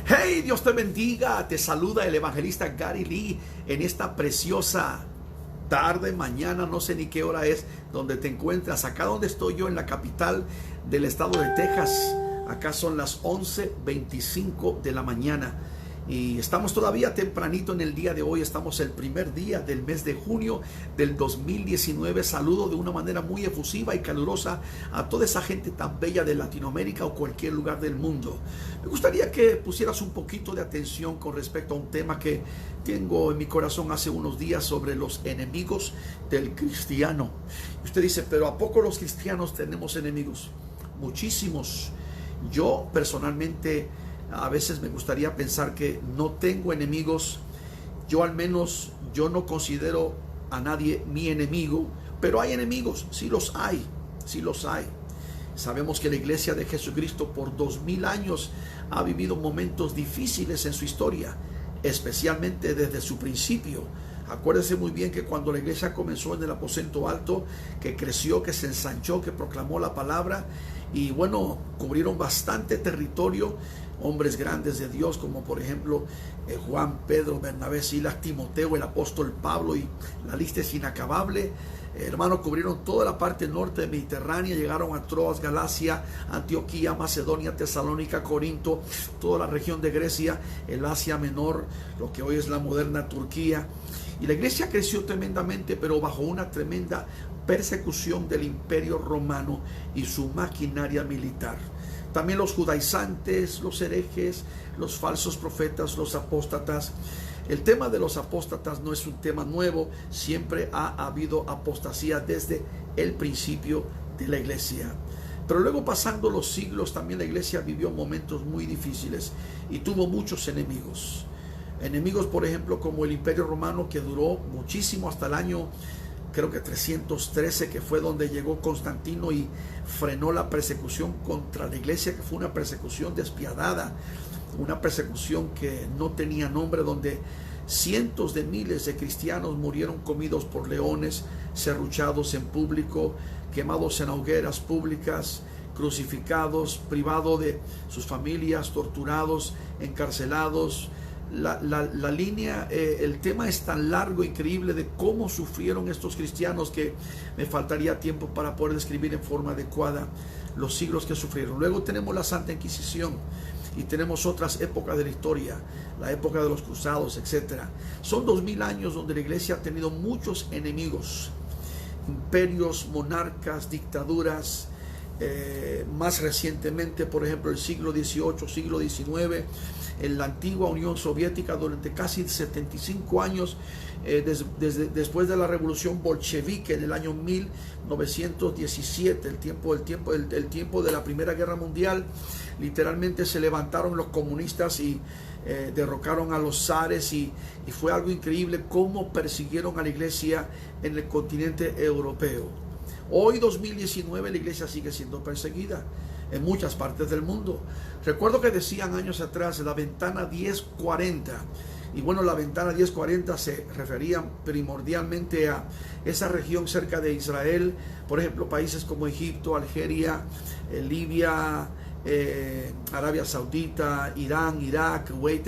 Hey, Dios te bendiga. Te saluda el evangelista Gary Lee en esta preciosa tarde, mañana, no sé ni qué hora es donde te encuentras. Acá donde estoy yo, en la capital del estado de Texas. Acá son las 11:25 de la mañana. Y estamos todavía tempranito en el día de hoy. Estamos el primer día del mes de junio del 2019. Saludo de una manera muy efusiva y calurosa a toda esa gente tan bella de Latinoamérica o cualquier lugar del mundo. Me gustaría que pusieras un poquito de atención con respecto a un tema que tengo en mi corazón hace unos días sobre los enemigos del cristiano. Y usted dice, pero ¿a poco los cristianos tenemos enemigos? Muchísimos. Yo personalmente a veces me gustaría pensar que no tengo enemigos. Yo al menos, yo no considero a nadie mi enemigo, pero hay enemigos, sí los hay, sí los hay. Sabemos que la iglesia de Jesucristo por 2000 años ha vivido momentos difíciles en su historia, especialmente desde su principio. Acuérdense muy bien que cuando la iglesia comenzó en el aposento alto, que creció, que se ensanchó, que proclamó la palabra, y bueno, cubrieron bastante territorio, hombres grandes de Dios como por ejemplo Juan, Pedro, Bernabé, Silas, Timoteo, el apóstol Pablo, y la lista es inacabable. Hermanos, cubrieron toda la parte norte de Mediterránea, llegaron a Troas, Galacia, Antioquía, Macedonia, Tesalónica, Corinto, toda la región de Grecia, el Asia Menor, lo que hoy es la moderna Turquía. Y la iglesia creció tremendamente, pero bajo una tremenda persecución del Imperio Romano y su maquinaria militar. También los judaizantes, los herejes, los falsos profetas, los apóstatas. El tema de los apóstatas no es un tema nuevo, siempre ha habido apostasía desde el principio de la iglesia. Pero luego, pasando los siglos, también la iglesia vivió momentos muy difíciles y tuvo muchos enemigos. Enemigos, por ejemplo, como el Imperio Romano, que duró muchísimo hasta el año, creo que 313, que fue donde llegó Constantino y frenó la persecución contra la iglesia, que fue una persecución despiadada, una persecución que no tenía nombre, donde cientos de miles de cristianos murieron comidos por leones, serruchados en público, quemados en hogueras públicas, crucificados, privados de sus familias, torturados, encarcelados. La línea, el tema es tan largo, increíble, de cómo sufrieron estos cristianos, que me faltaría tiempo para poder describir en forma adecuada los siglos que sufrieron. Luego tenemos la Santa Inquisición y tenemos otras épocas de la historia, la época de los cruzados, etc. Son 2000 años donde la iglesia ha tenido muchos enemigos, imperios, monarcas, dictaduras. Más recientemente, por ejemplo, el siglo XVIII, siglo XIX, en la antigua Unión Soviética, durante casi 75 años, después de la revolución bolchevique en el año 1917, el tiempo de la Primera Guerra Mundial. Literalmente se levantaron los comunistas y derrocaron a los zares, y fue algo increíble cómo persiguieron a la iglesia en el continente europeo. Hoy, 2019, la iglesia sigue siendo perseguida en muchas partes del mundo. Recuerdo que decían años atrás la ventana 1040. Y bueno, la ventana 1040 se refería primordialmente a esa región cerca de Israel. Por ejemplo, países como Egipto, Algeria, Libia, Arabia Saudita, Irán, Irak, Kuwait.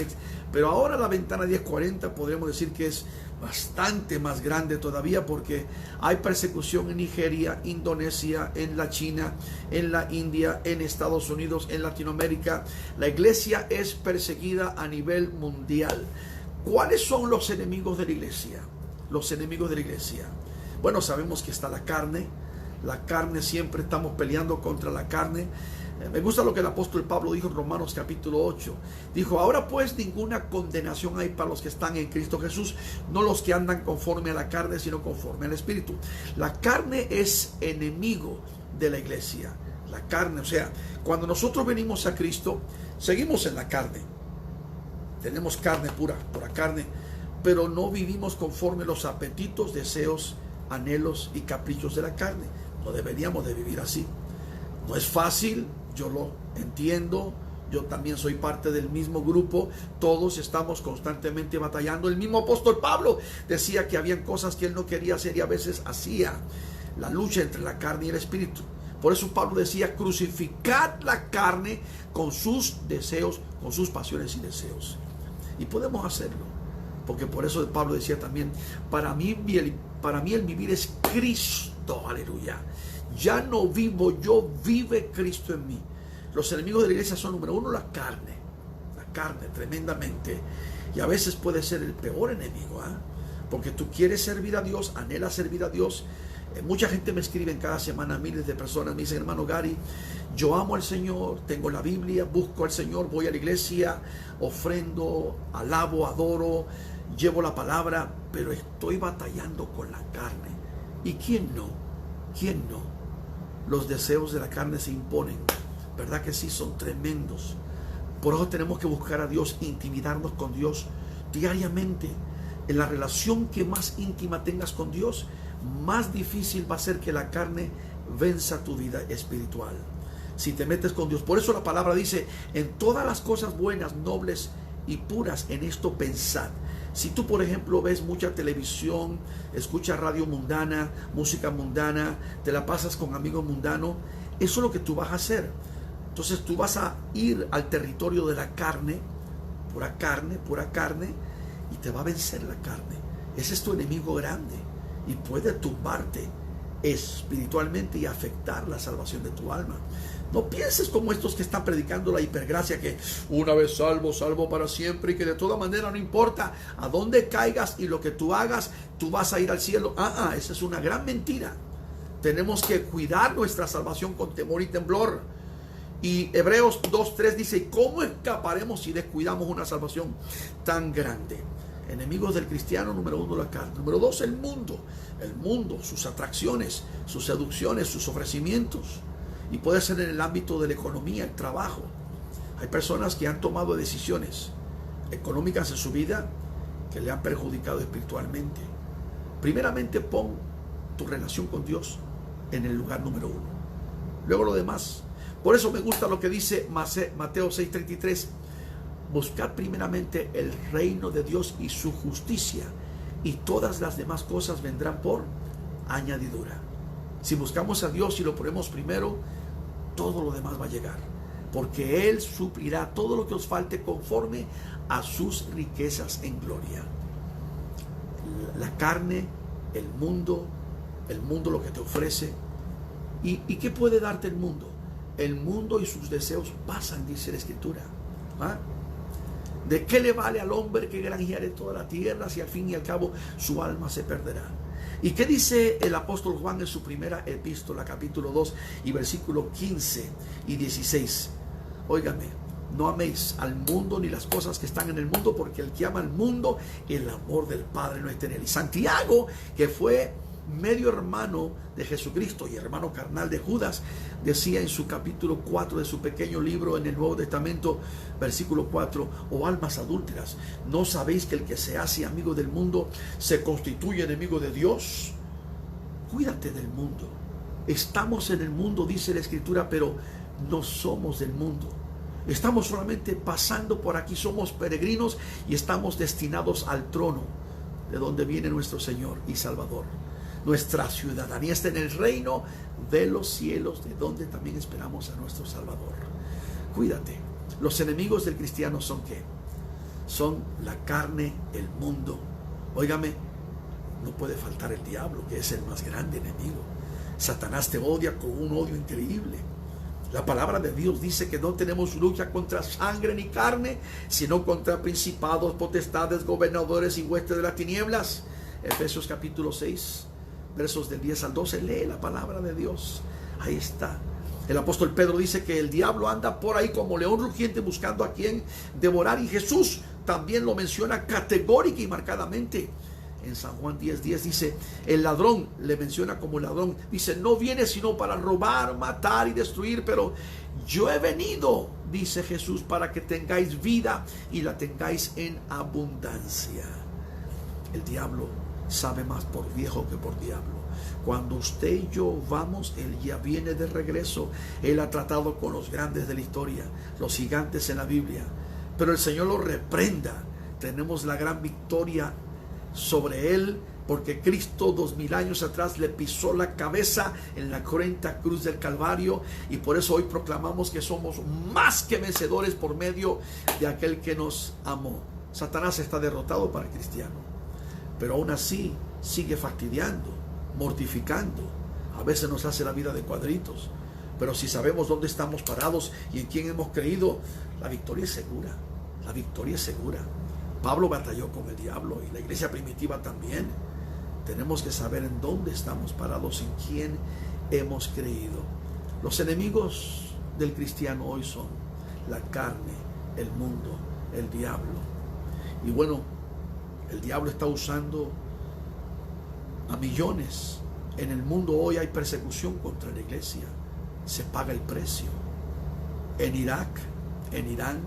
Pero ahora la ventana 1040 podríamos decir que es bastante más grande todavía, porque hay persecución en Nigeria, Indonesia, en la China, en la India, en Estados Unidos, en Latinoamérica. La iglesia es perseguida a nivel mundial. ¿Cuáles son los enemigos de la iglesia? Los enemigos de la iglesia. Bueno, sabemos que está la carne. La carne, siempre estamos peleando contra la carne. Me gusta lo que el apóstol Pablo dijo en Romanos capítulo 8. Dijo, ahora pues ninguna condenación hay para los que están en Cristo Jesús, no los que andan conforme a la carne, sino conforme al Espíritu. La carne es enemigo de la iglesia. La carne, o sea, cuando nosotros venimos a Cristo, seguimos en la carne. Tenemos carne pura carne, pero no vivimos conforme los apetitos, deseos, anhelos y caprichos de la carne. No deberíamos de vivir así. No es fácil, yo lo entiendo, yo también soy parte del mismo grupo, todos estamos constantemente batallando. El mismo apóstol Pablo decía que habían cosas que él no quería hacer y a veces hacía. La lucha entre la carne y el espíritu. Por eso Pablo decía, crucificad la carne con sus deseos, con sus pasiones y deseos. Y podemos hacerlo, porque por eso Pablo decía también, para mí el vivir es Cristo, aleluya. Ya no vivo yo, vive Cristo en mí. Los enemigos de la iglesia son, número uno, la carne tremendamente. Y a veces puede ser el peor enemigo, porque tú quieres servir a Dios, anhelas servir a Dios. Mucha gente me escribe en cada semana, miles de personas me dicen, hermano Gary, yo amo al Señor, tengo la Biblia, busco al Señor, voy a la iglesia, ofrendo, alabo, adoro, llevo la palabra, pero estoy batallando con la carne. ¿Y quién no? ¿Quién no? Los deseos de la carne se imponen, ¿verdad que sí? Son tremendos. Por eso tenemos que buscar a Dios, intimidarnos con Dios diariamente. En la relación que más íntima tengas con Dios, más difícil va a ser que la carne venza tu vida espiritual. Si te metes con Dios. Por eso la palabra dice, en todas las cosas buenas, nobles y puras, en esto pensad. Si tú, por ejemplo, ves mucha televisión, escuchas radio mundana, música mundana, te la pasas con amigos mundanos, eso es lo que tú vas a hacer. Entonces tú vas a ir al territorio de la carne, pura carne, y te va a vencer la carne. Ese es tu enemigo grande y puede tumbarte espiritualmente y afectar la salvación de tu alma. No pienses como estos que están predicando la hipergracia, que una vez salvo, salvo para siempre, y que de toda manera no importa a dónde caigas y lo que tú hagas, tú vas a ir al cielo. Esa es una gran mentira. Tenemos que cuidar nuestra salvación con temor y temblor. Y Hebreos 2:3 dice, ¿cómo escaparemos si descuidamos una salvación tan grande? Enemigos del cristiano, número uno, la carne. Número dos, el mundo, sus atracciones, sus seducciones, sus ofrecimientos. Y puede ser en el ámbito de la economía, el trabajo. Hay personas que han tomado decisiones económicas en su vida que le han perjudicado espiritualmente. Primeramente, pon tu relación con Dios en el lugar número uno. Luego lo demás. Por eso me gusta lo que dice Mateo 6:33. Buscad primeramente el reino de Dios y su justicia, y todas las demás cosas vendrán por añadidura. Si buscamos a Dios y lo ponemos primero, todo lo demás va a llegar, porque Él suplirá todo lo que os falte conforme a sus riquezas en gloria. La carne, el mundo lo que te ofrece. ¿Y qué puede darte el mundo? El mundo y sus deseos pasan, dice la Escritura. ¿De qué le vale al hombre que granjeare toda la tierra si al fin y al cabo su alma se perderá? ¿Y qué dice el apóstol Juan en su primera epístola, capítulo 2 y versículo 15 y 16? Óigame, no améis al mundo ni las cosas que están en el mundo, porque el que ama al mundo, el amor del Padre no está en él. Y Santiago, que fue medio hermano de Jesucristo y hermano carnal de Judas, decía en su capítulo 4 de su pequeño libro en el Nuevo Testamento, versículo 4, oh almas adúlteras, ¿no sabéis que el que se hace amigo del mundo se constituye enemigo de Dios? Cuídate del mundo. Estamos en el mundo, dice la Escritura, pero no somos del mundo. Estamos solamente pasando por aquí, somos peregrinos y estamos destinados al trono de donde viene nuestro Señor y Salvador. Nuestra ciudadanía está en el reino de los cielos, de donde también esperamos a nuestro Salvador. Cuídate. Los enemigos del cristiano son ¿qué? Son la carne, el mundo. Óigame, no puede faltar el diablo, que es el más grande enemigo. Satanás te odia con un odio increíble. La palabra de Dios dice que no tenemos lucha contra sangre ni carne, sino contra principados, potestades, gobernadores y huestes de las tinieblas. Efesios capítulo 6, versos del 10 al 12. Lee la palabra de Dios. Ahí está. El apóstol Pedro dice que el diablo anda por ahí como león rugiente buscando a quien devorar. Y Jesús también lo menciona categórica y marcadamente. En San Juan 10:10 dice, el ladrón, le menciona como ladrón. Dice, no viene sino para robar, matar y destruir, pero yo he venido, dice Jesús, para que tengáis vida y la tengáis en abundancia. El diablo sabe más por viejo que por diablo. Cuando usted y yo vamos, Él ya viene de regreso. Él ha tratado con los grandes de la historia, los gigantes en la Biblia, pero el Señor lo reprenda. Tenemos la gran victoria sobre Él porque Cristo 2000 años atrás le pisó la cabeza en la cruenta cruz del Calvario, y por eso hoy proclamamos que somos más que vencedores por medio de aquel que nos amó. Satanás está derrotado para el cristiano, pero aún así sigue fastidiando, mortificando. A veces nos hace la vida de cuadritos, pero si sabemos dónde estamos parados y en quién hemos creído, la victoria es segura. La victoria es segura. Pablo batalló con el diablo y la iglesia primitiva también. Tenemos que saber en dónde estamos parados, en quién hemos creído. Los enemigos del cristiano hoy son la carne, el mundo, el diablo. Y bueno, el diablo está usando a millones. En el mundo hoy hay persecución contra la iglesia. Se paga el precio. En Irak, en Irán,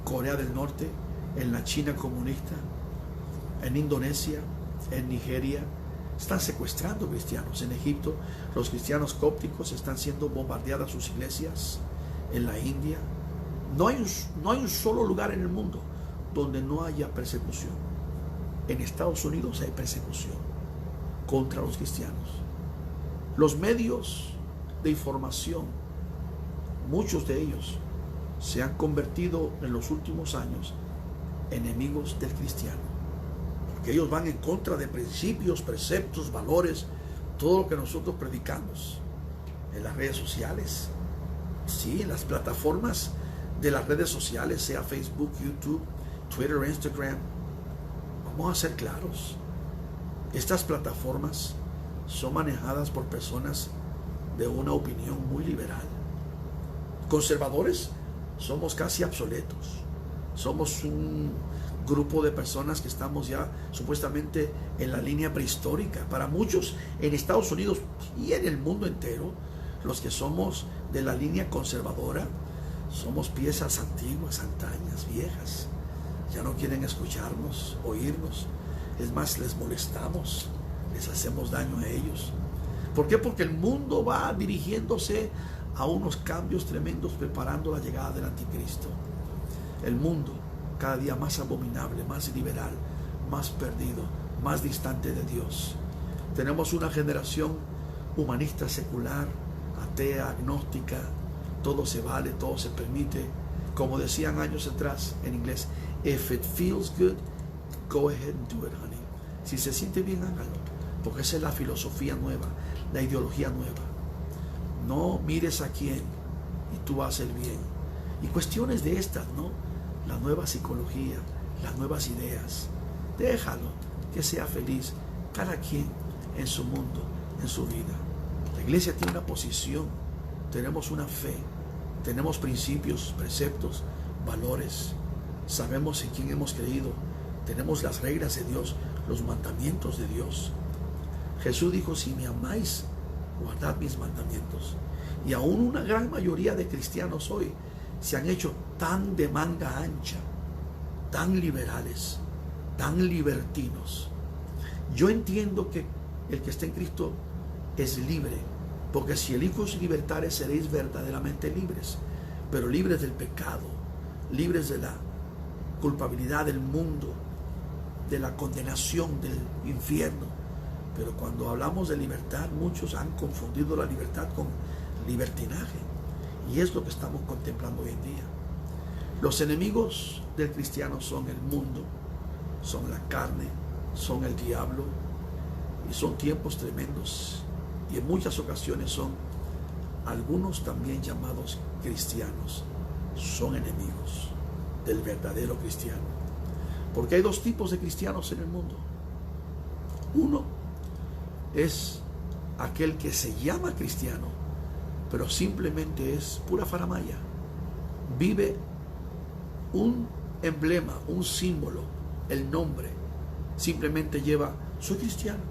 Corea del Norte, en la China comunista, en Indonesia, en Nigeria, están secuestrando cristianos. En Egipto, los cristianos cópticos están siendo bombardeadas sus iglesias. En la India, no hay un solo lugar en el mundo donde no haya persecución. En Estados Unidos hay persecución contra los cristianos. Los medios de información, muchos de ellos se han convertido en los últimos años enemigos del cristiano, porque ellos van en contra de principios, preceptos, valores, todo lo que nosotros predicamos en las redes sociales, sí, en las plataformas de las redes sociales, sea Facebook, YouTube, Twitter, Instagram. Vamos a ser claros, estas plataformas son manejadas por personas de una opinión muy liberal. Conservadores somos casi obsoletos. Somos un grupo de personas que estamos ya supuestamente en la línea prehistórica. Para muchos en Estados Unidos y en el mundo entero, los que somos de la línea conservadora, somos piezas antiguas, antañas, viejas. Ya no quieren escucharnos, oírnos. Es más, les molestamos, les hacemos daño a ellos. ¿Por qué? Porque el mundo va dirigiéndose a unos cambios tremendos, preparando la llegada del anticristo. El mundo cada día más abominable, más liberal, más perdido, más distante de Dios. Tenemos una generación humanista secular, atea, agnóstica, todo se vale, todo se permite. Como decían años atrás en inglés, if it feels good, go ahead and do it, honey. Si se siente bien, hágalo, porque esa es la filosofía nueva, la ideología nueva. No mires a quién y tú haces el bien. Y cuestiones de estas, ¿no? La nueva psicología, las nuevas ideas. Déjalo que sea feliz cada quien en su mundo, en su vida. La iglesia tiene una posición, tenemos una fe, tenemos principios, preceptos, valores. Sabemos en quién hemos creído, tenemos las reglas de Dios, los mandamientos de Dios. Jesús dijo: si me amáis, guardad mis mandamientos. Y aún una gran mayoría de cristianos hoy se han hecho tan de manga ancha, tan liberales, tan libertinos. Yo entiendo que el que está en Cristo es libre, porque si el Hijo os libertare, seréis verdaderamente libres, pero libres del pecado, libres de la culpabilidad del mundo, de la condenación del infierno. Pero cuando hablamos de libertad, muchos han confundido la libertad con libertinaje, y es lo que estamos contemplando hoy en día. Los enemigos del cristiano son el mundo, son la carne, son el diablo, y son tiempos tremendos, y en muchas ocasiones son algunos también llamados cristianos, son enemigos del verdadero cristiano, porque hay dos tipos de cristianos en el mundo. Uno es aquel que se llama cristiano, pero simplemente es pura faramaya. Vive un emblema, un símbolo, el nombre. Simplemente lleva: soy cristiano,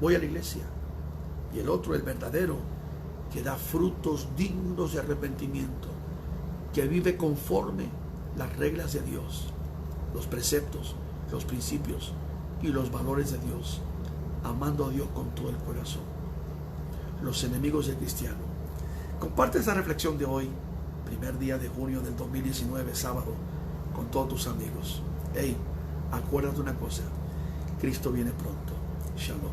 voy a la iglesia. Y el otro, el verdadero, que da frutos dignos de arrepentimiento, que vive conforme las reglas de Dios, los preceptos, los principios y los valores de Dios, amando a Dios con todo el corazón. Los enemigos del cristiano. Comparte esta reflexión de hoy, primer día de junio del 2019, sábado, con todos tus amigos. Hey, acuérdate una cosa: Cristo viene pronto. Shalom.